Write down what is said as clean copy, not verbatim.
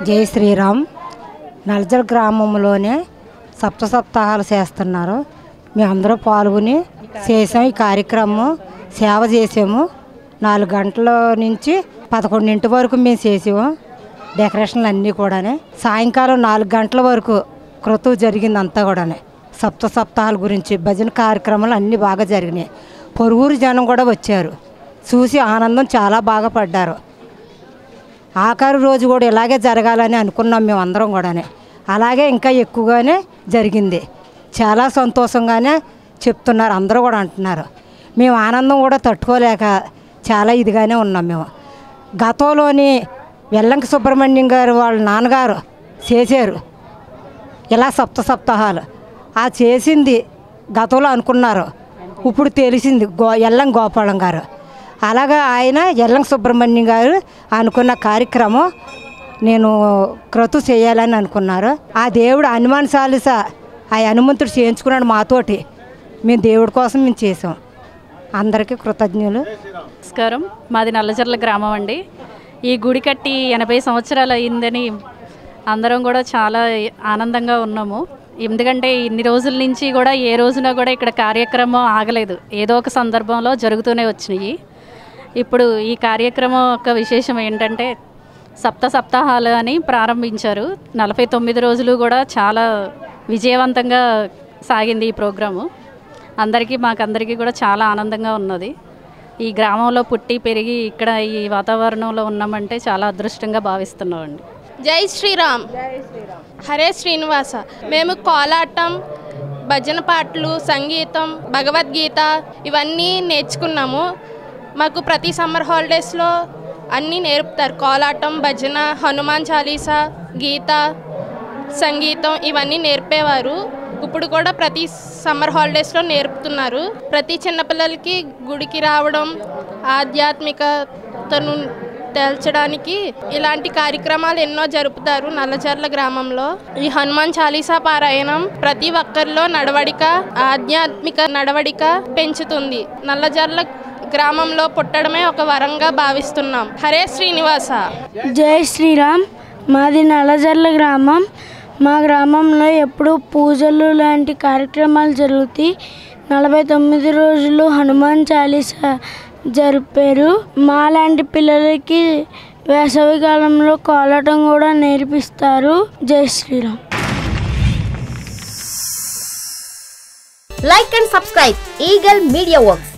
జై శ్రీరామ్. నల్జల్ గ్రామంలోనే సప్తాహాలు చేస్తున్నారు. మేమందరూ పాల్గొని చేసాం. ఈ కార్యక్రమం సేవ చేసాము. 4 గంటల నుంచి 11 వరకు మేము చేసాము. డెకరేషన్లు అన్నీ కూడా సాయంకాలం 4 గంటల వరకు క్రతువు జరిగింది. అంతా కూడా సప్తాహాల గురించి భజన కార్యక్రమాలు అన్నీ బాగా జరిగినాయి. పొరుగురు జనం కూడా వచ్చారు. చూసి ఆనందం చాలా బాగా పడ్డారు. ఆఖరి రోజు కూడా ఇలాగే జరగాలని అనుకున్నాం మేము అందరం కూడా. అలాగే ఇంకా ఎక్కువగానే జరిగింది. చాలా సంతోషంగానే చెప్తున్నారు. అందరూ కూడా అంటున్నారు. మేము ఆనందం కూడా తట్టుకోలేక చాలా ఇదిగానే ఉన్నాం. మేము గతంలోని వెల్లంకి సుబ్రహ్మణ్యం గారు వాళ్ళ నాన్నగారు చేశారు ఇలా సప్తాహాలు. ఆ చేసింది గతంలో అనుకున్నారు. ఇప్పుడు తెలిసింది ఎల్లం గోపాలం గారు. అలాగా ఆయన ఎల్లంకి సుబ్రహ్మణ్యం గారు అనుకున్న కార్యక్రమం నేను క్రతు చేయాలని అనుకున్నారు. ఆ దేవుడు హనుమాన్ చాలీస ఆ హనుమంతుడు చేయించుకున్నాడు మాతోటి. మేము దేవుడి కోసం మేము చేసాం. అందరికీ కృతజ్ఞులు. నమస్కారం. మాది నల్లజర్ల గ్రామం అండి. ఈ గుడి కట్టి 80 సంవత్సరాలు అయిందని అందరం కూడా చాలా ఆనందంగా ఉన్నాము. ఎందుకంటే ఇన్ని రోజుల నుంచి కూడా ఏ రోజున కూడా ఇక్కడ కార్యక్రమం ఆగలేదు. ఏదో ఒక సందర్భంలో జరుగుతూనే వచ్చినాయి. ఇప్పుడు ఈ కార్యక్రమం యొక్క విశేషం ఏంటంటే సప్తాహాలు అని ప్రారంభించారు. 49 రోజులు కూడా చాలా విజయవంతంగా సాగింది ఈ ప్రోగ్రాము. మాకందరికీ కూడా చాలా ఆనందంగా ఉన్నది. ఈ గ్రామంలో పుట్టి పెరిగి ఇక్కడ ఈ వాతావరణంలో ఉన్నామంటే చాలా అదృష్టంగా భావిస్తున్నామండి. జై శ్రీరామ్. హరే శ్రీనివాస. మేము కోలాటం, భజన పాటలు, సంగీతం, భగవద్గీత ఇవన్నీ నేర్చుకున్నాము. మాకు ప్రతి సమ్మర్ హాలిడేస్లో అన్నీ నేర్పుతారు. కోలాటం, భజన, హనుమాన్ చాలీసా, గీత, సంగీతం ఇవన్నీ నేర్పేవారు. ఇప్పుడు కూడా ప్రతి సమ్మర్ హాలిడేస్లో నేర్పుతున్నారు. ప్రతి చిన్నపిల్లలకి గుడికి రావడం, ఆధ్యాత్మికతను తేల్చడానికి ఇలాంటి కార్యక్రమాలు ఎన్నో జరుపుతారు నల్లజర్ల గ్రామంలో. ఈ హనుమాన్ చాలీసా పారాయణం ప్రతి ఒక్కరిలో నడవడిక, ఆధ్యాత్మిక నడవడిక పెంచుతుంది. నల్లజర్ల గ్రామంలో పుట్టడమే ఒక వరంగా భావిస్తున్నాం. హరే శ్రీనివాస. జై శ్రీరామ్. మాది నల్లజర్ల గ్రామం. మా గ్రామంలో ఎప్పుడూ పూజలు లాంటి కార్యక్రమాలు జరుగుతాయి. 49 రోజులు హనుమాన్ చాలీసా జరిపారు. మా లాంటి పిల్లలకి వేసవి కాలంలో కోలాటం కూడా నేర్పిస్తారు. జై Sriram. Like and subscribe Eagle Media Works.